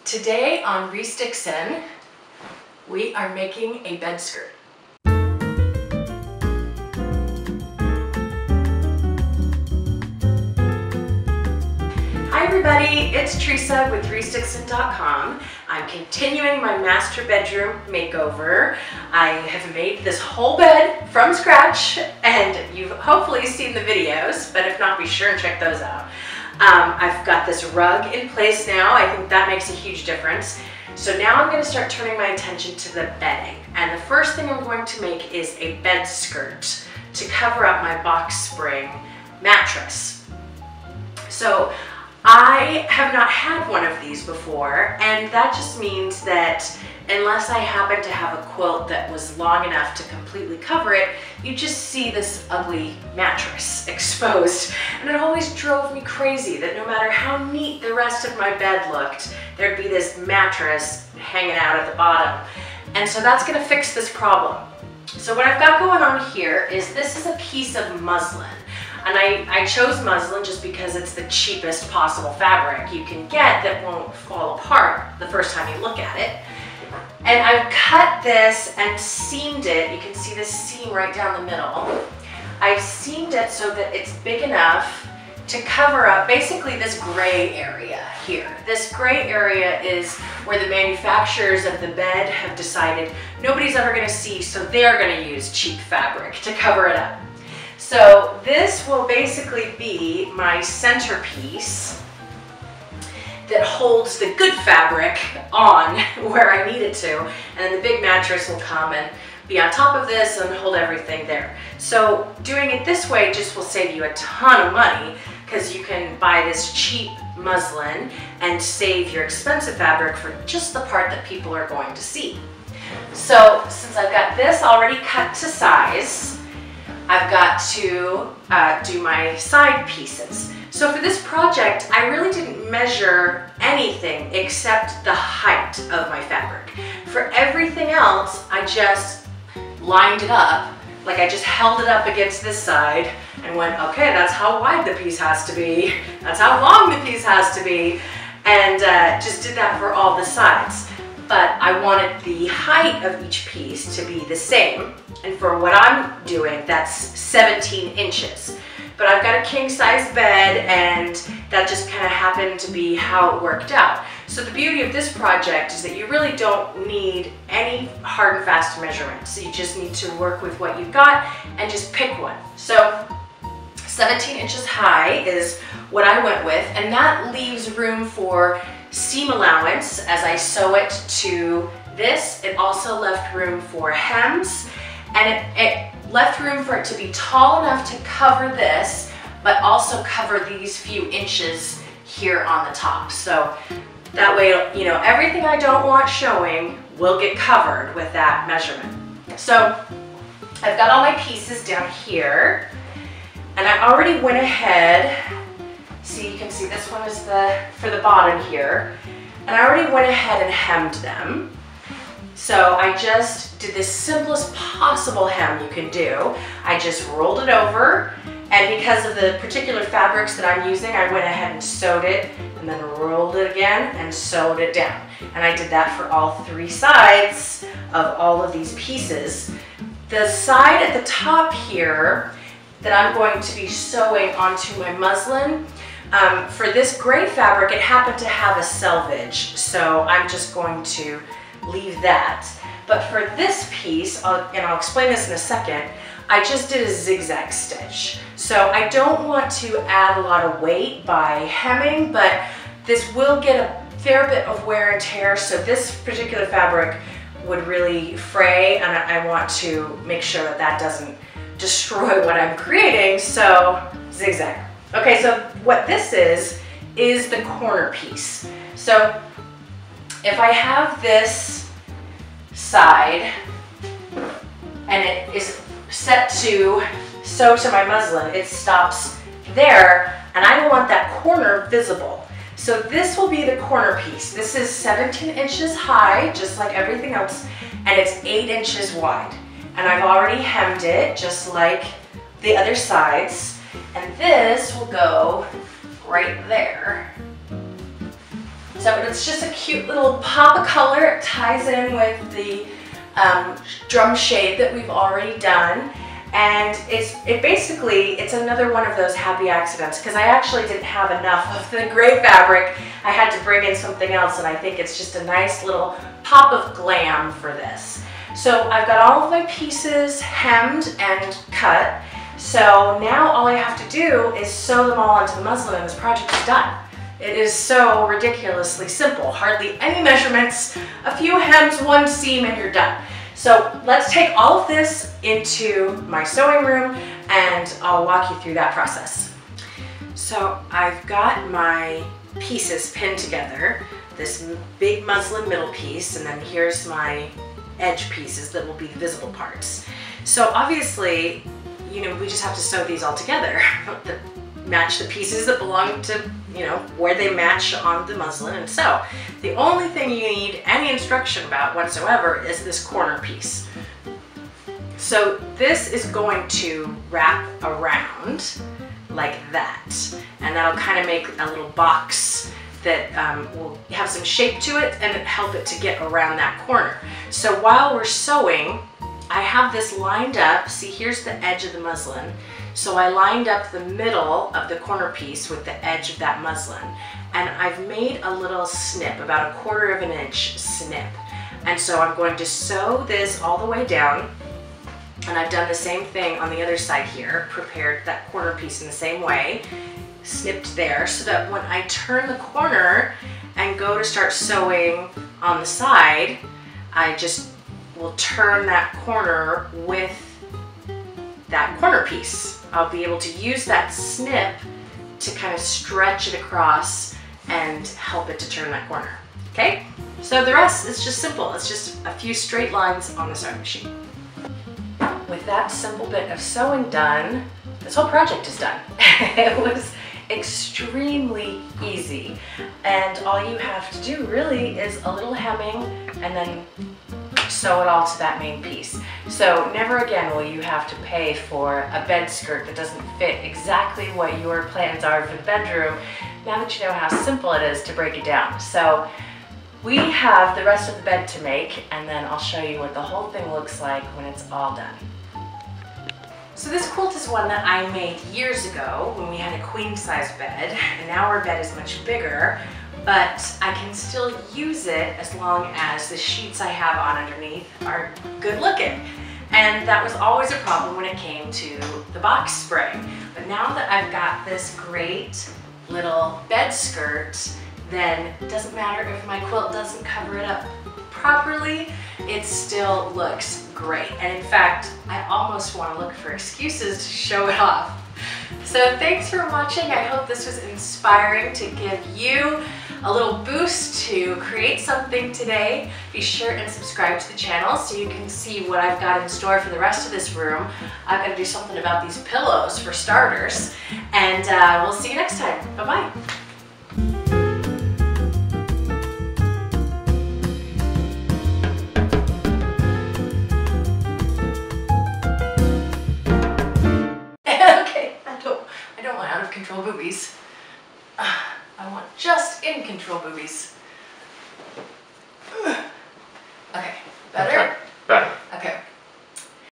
Today on Dixon, we are making a bed skirt. Hi everybody, it's Teresa with Dixon.com. I'm continuing my master bedroom makeover. I have made this whole bed from scratch, and you've hopefully seen the videos, but if not, be sure and check those out. I've got this rug in place now. I think that makes a huge difference. So now I'm going to start turning my attention to the bedding. And the first thing I'm going to make is a bed skirt to cover up my box spring mattress. So I have not had one of these before, and that just means that unless I happen to have a quilt that was long enough to completely cover it, you just see this ugly mattress exposed. And it always drove me crazy that no matter how neat the rest of my bed looked, there'd be this mattress hanging out at the bottom. And so that's gonna fix this problem. So what I've got going on here is this is a piece of muslin. And I chose muslin just because it's the cheapest possible fabric you can get that won't fall apart the first time you look at it. And I've cut this and seamed it. You can see this seam right down the middle. I've seamed it so that it's big enough to cover up basically this gray area here. This gray area is where the manufacturers of the bed have decided nobody's ever gonna see, so they're gonna use cheap fabric to cover it up. So this will basically be my centerpiece that holds the good fabric on where I need it to, and then the big mattress will come and be on top of this and hold everything there. So doing it this way just will save you a ton of money, because you can buy this cheap muslin and save your expensive fabric for just the part that people are going to see. So since I've got this already cut to size, I've got to do my side pieces. So for this project, I really didn't measure anything except the height of my fabric. For everything else, I just lined it up, like I just held it up against this side and went, okay, that's how wide the piece has to be, that's how long the piece has to be, and just did that for all the sides. But I wanted the height of each piece to be the same, and for what I'm doing, that's 17 inches. But I've got a king size bed, and that just kind of happened to be how it worked out. So the beauty of this project is that you really don't need any hard and fast measurements. You just need to work with what you've got and just pick one. So 17 inches high is what I went with, and that leaves room for seam allowance as I sew it to this. It also left room for hems, and it left room for it to be tall enough to cover this, but also cover these few inches here on the top. So that way, you know, everything I don't want showing will get covered with that measurement. So I've got all my pieces down here, and I already went ahead. See, you can see this one is for the bottom here, and I already went ahead and hemmed them. So I just did the simplest possible hem you can do. I just rolled it over, and because of the particular fabrics that I'm using, I went ahead and sewed it, and then rolled it again and sewed it down. And I did that for all three sides of all of these pieces. The side at the top here that I'm going to be sewing onto my muslin, for this gray fabric, it happened to have a selvage, so I'm just going to leave that. But for this piece, and I'll explain this in a second, I just did a zigzag stitch. So I don't want to add a lot of weight by hemming, but this will get a fair bit of wear and tear, so this particular fabric would really fray, and I want to make sure that that doesn't destroy what I'm creating, so zigzag. Okay, so what this is the corner piece. So if I have this side and it is set to sew to my muslin, it stops there, and I don't want that corner visible. So this will be the corner piece. This is 17 inches high, just like everything else, and it's 8 inches wide. And I've already hemmed it, just like the other sides. And this will go right there. So it's just a cute little pop of color. It ties in with the drum shade that we've already done. And it's another one of those happy accidents, because I actually didn't have enough of the gray fabric. I had to bring in something else, and I think it's just a nice little pop of glam for this. So I've got all of my pieces hemmed and cut. So now all I have to do is sew them all onto the muslin, and this project is done. It is so ridiculously simple. Hardly any measurements, a few hems, one seam, and you're done. So let's take all of this into my sewing room and I'll walk you through that process. So I've got my pieces pinned together, this big muslin middle piece, and then here's my edge pieces that will be the visible parts. So obviously, you know, we just have to sew these all together. Match the pieces that belong to, you know, where they match on the muslin and sew. The only thing you need any instruction about whatsoever is this corner piece. So this is going to wrap around like that, and that'll kind of make a little box that will have some shape to it and help it to get around that corner. So while we're sewing, I have this lined up. See, here's the edge of the muslin. So I lined up the middle of the corner piece with the edge of that muslin, and I've made a little snip, about 1/4 of an inch snip. And so I'm going to sew this all the way down, and I've done the same thing on the other side here, prepared that corner piece in the same way, snipped there, so that when I turn the corner and go to start sewing on the side, I just will turn that corner with that corner piece. I'll be able to use that snip to kind of stretch it across and help it to turn that corner. Okay? So the rest is just simple. It's just a few straight lines on the sewing machine. With that simple bit of sewing done, this whole project is done. It was extremely easy, and all you have to do really is a little hemming and then sew it all to that main piece. So never again will you have to pay for a bed skirt that doesn't fit exactly what your plans are for the bedroom, now that you know how simple it is to break it down. So we have the rest of the bed to make, and then I'll show you what the whole thing looks like when it's all done. So this quilt is one that I made years ago when we had a queen size bed, and now our bed is much bigger, but I can still use it as long as the sheets I have on underneath are good looking. And that was always a problem when it came to the box spring. But now that I've got this great little bed skirt, then it doesn't matter if my quilt doesn't cover it up properly, it still looks great. And in fact, I almost want to look for excuses to show it off. So thanks for watching. I hope this was inspiring to give you a little boost to create something today. Be sure and subscribe to the channel so you can see what I've got in store for the rest of this room. I've got to do something about these pillows for starters. And we'll see you next time. Bye-bye. I don't want out of control boobies. I want just in control boobies.